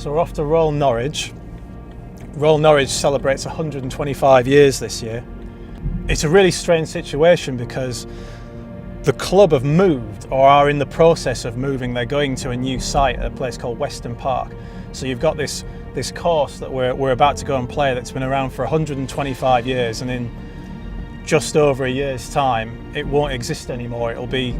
So we're off to Royal Norwich. Royal Norwich celebrates 125 years this year. It's a really strange situation because the club have moved or are in the process of moving. They're going to a new site at a place called Weston Park. So you've got this course that we're about to go and play that's been around for 125 years, and in just over a year's time it won't exist anymore. It'll be,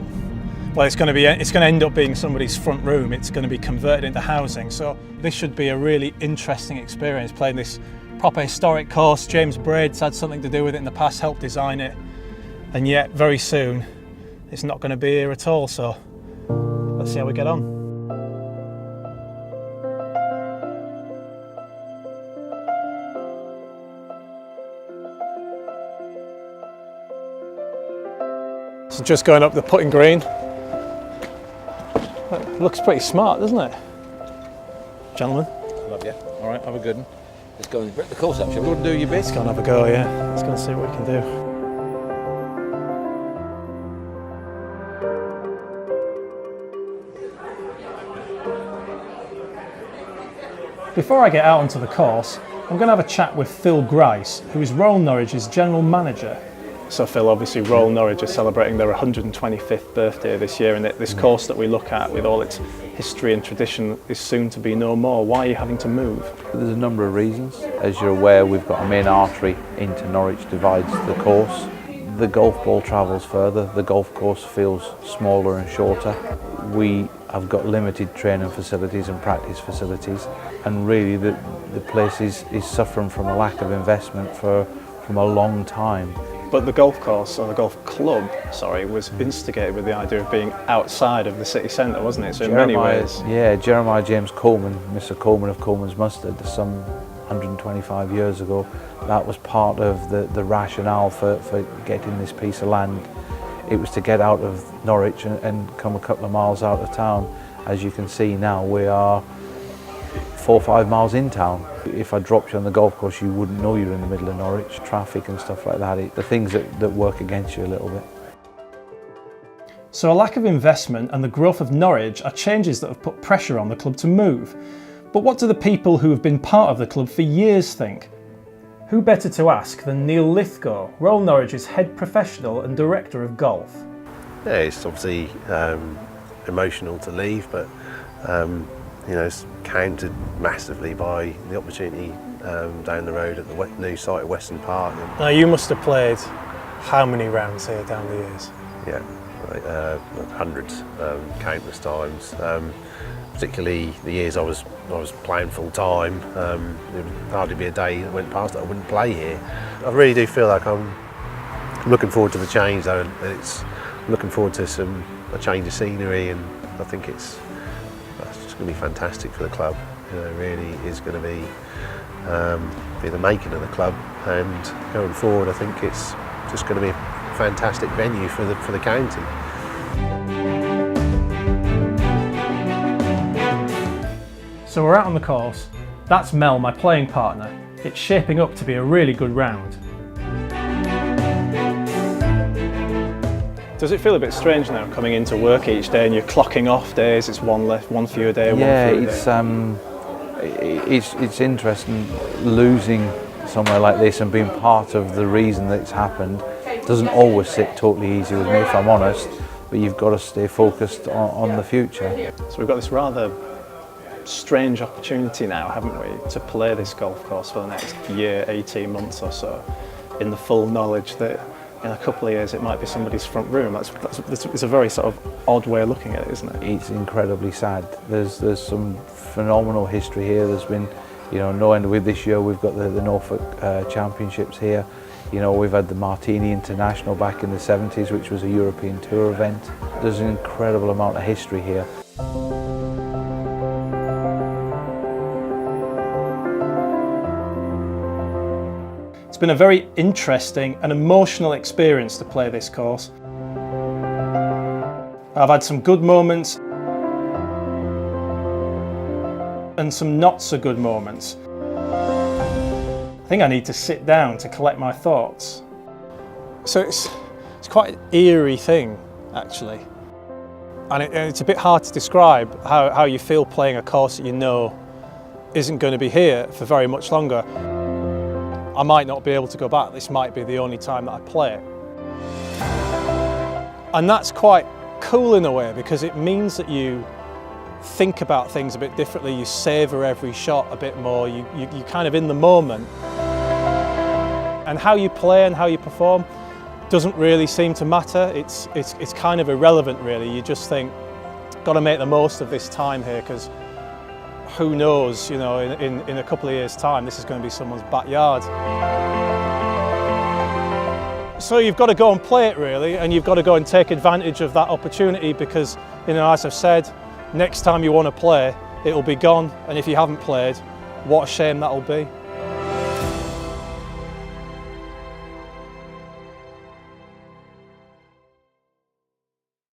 well, it's going to end up being somebody's front room. It's going to be converted into housing. So this should be a really interesting experience, playing this proper historic course. James Braid's had something to do with it in the past, helped design it, and yet very soon it's not going to be here at all. So let's see how we get on. So just going up the putting green. It looks pretty smart, doesn't it? Gentlemen. Love you. All right, have a good one. Let's go and break the course up, shall we? Go and do your bit. Let's go and have a go, yeah. Let's go and see what we can do. Before I get out onto the course, I'm going to have a chat with Phil Grice, who is Royal Norwich's general manager. So Phil, obviously Royal Norwich are celebrating their 125th birthday this year, and this course that we look at with all its history and tradition is soon to be no more. Why are you having to move? There's a number of reasons. As you're aware, we've got a main artery into Norwich, divides the course. The golf ball travels further, the golf course feels smaller and shorter. We have got limited training facilities and practice facilities, and really the place is suffering from a lack of investment from a long time. But the golf course, or the golf club, sorry, was instigated with the idea of being outside of the city centre, wasn't it? So in many ways. Yeah, Jeremiah James Coleman, Mr. Coleman of Coleman's Mustard, some 125 years ago, that was part of the rationale for getting this piece of land. It was to get out of Norwich and come a couple of miles out of town. As you can see now, we are 4 or 5 miles in town. If I dropped you on the golf course, you wouldn't know you're in the middle of Norwich. Traffic and stuff like that, the things that work against you a little bit. So a lack of investment and the growth of Norwich are changes that have put pressure on the club to move. But what do the people who have been part of the club for years think? Who better to ask than Neil Lythgoe, Royal Norwich's head professional and director of golf? Yeah, it's obviously emotional to leave, but you know, it's countered massively by the opportunity down the road at the new site at Weston Park. Now you must have played how many rounds here down the years? Yeah, hundreds, countless times. Particularly the years I was playing full time, there would hardly be a day that went past that I wouldn't play here. I really do feel like I'm looking forward to the change, though. I'm looking forward to a change of scenery, and I think it's just going to be fantastic for the club. You know, it really is going to be the making of the club, and going forward, I think it's just going to be a fantastic venue for the county. So we're out on the course. That's Mel, my playing partner. It's shaping up to be a really good round. Does it feel a bit strange now coming into work each day and you're clocking off days? It's one fewer day, yeah, one fewer day. It's interesting losing somewhere like this and being part of the reason that it's happened. It doesn't always sit totally easy with me, if I'm honest, but you've got to stay focused on the future. So we've got this rather strange opportunity now, haven't we, to play this golf course for the next year, 18 months or so, in the full knowledge that in a couple of years it might be somebody's front room. It's a very sort of odd way of looking at it, isn't it? It's incredibly sad. There's some phenomenal history here. There's been, you know, no end with this year. We've got the Norfolk Championships here. You know, we've had the Martini International back in the 70s, which was a European tour event. There's an incredible amount of history here. It's been a very interesting and emotional experience to play this course. I've had some good moments and some not so good moments. I think I need to sit down to collect my thoughts. So it's quite an eerie thing, actually. And it's a bit hard to describe how you feel playing a course that you know isn't going to be here for very much longer. I might not be able to go back. This might be the only time that I play it. And that's quite cool in a way, because it means that you think about things a bit differently, you savour every shot a bit more, you're kind of in the moment. And how you play and how you perform doesn't really seem to matter. It's kind of irrelevant really. You just think, got to make the most of this time here, because who knows, you know, in a couple of years' time this is going to be someone's backyard. So you've got to go and play it really, and you've got to go and take advantage of that opportunity, because, you know, as I've said, next time you want to play, it'll be gone, and if you haven't played, what a shame that'll be.